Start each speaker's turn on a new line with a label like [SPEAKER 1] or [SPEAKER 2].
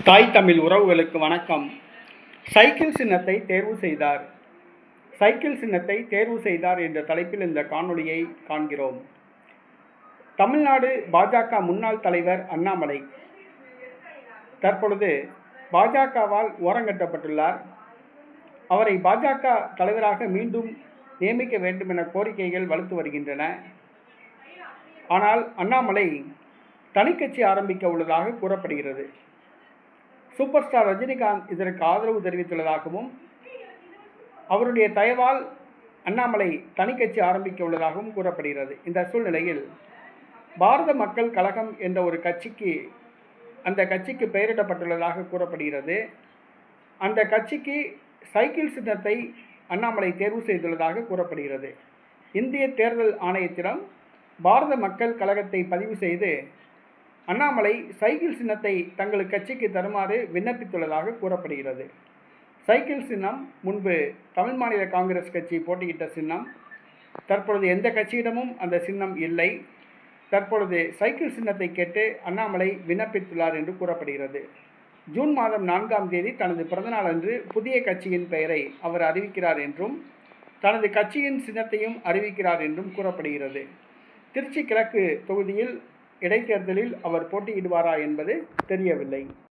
[SPEAKER 1] தாய் தமிழ் உறவுகளுக்கு வணக்கம். சைக்கிள் சின்னத்தை தேர்வு செய்தார். சைக்கிள் சின்னத்தை தேர்வு செய்தார் என்ற தலைப்பில் இந்த காணொளியை காண்கிறோம். தமிழ்நாடு பாஜக முன்னாள் தலைவர் அண்ணாமலை தற்பொழுது பாஜகவால் ஓரங்கட்டப்பட்டுள்ளார். அவரை பாஜக தலைவராக மீண்டும் நியமிக்க வேண்டும் என கோரிக்கைகள் வலுத்து வருகின்றன. ஆனால் அண்ணாமலை தனிக்கட்சி ஆரம்பிக்க உள்ளதாக கூறப்படுகிறது. சூப்பர் ஸ்டார் ரஜினிகாந்த் இதற்கு ஆதரவு தெரிவித்துள்ளதாகவும் அவருடைய தயவால் அண்ணாமலை தனிக்கட்சி ஆரம்பிக்க உள்ளதாகவும் கூறப்படுகிறது. இந்த சூழ்நிலையில் பாரத மக்கள் கழகம் என்ற ஒரு அந்த கட்சிக்கு பெயரிடப்பட்டுள்ளதாக கூறப்படுகிறது. அந்த கட்சிக்கு சைக்கிள் சின்னத்தை அண்ணாமலை தேர்வு செய்துள்ளதாக கூறப்படுகிறது. இந்திய தேர்தல் ஆணையத்திடம் பாரத மக்கள் கழகத்தை பதிவு செய்து அண்ணாமலை சைக்கிள் சின்னத்தை தங்கள் கட்சிக்கு தருமாறு விண்ணப்பித்துள்ளதாக கூறப்படுகிறது. சைக்கிள் சின்னம் முன்பு தமிழ் மாநில காங்கிரஸ் கட்சி போட்டியிட்ட சின்னம். தற்பொழுது எந்த கட்சியிடமும் அந்த சின்னம் இல்லை. தற்பொழுது சைக்கிள் சின்னத்தை கேட்டு அண்ணாமலை விண்ணப்பித்துள்ளார் என்று கூறப்படுகிறது. ஜூன் மாதம் 4ஆம் தேதி தனது பிறந்தநாள் அன்று புதிய கட்சியின் பெயரை அவர் அறிவிக்கிறார் என்றும் தனது கட்சியின் சின்னத்தையும் அறிவிக்கிறார் என்றும் கூறப்படுகிறது. திருச்சி கிழக்கு தொகுதியில் இடைத்தேர்தலில் அவர் போட்டியிடுவாரா என்பது தெரியவில்லை.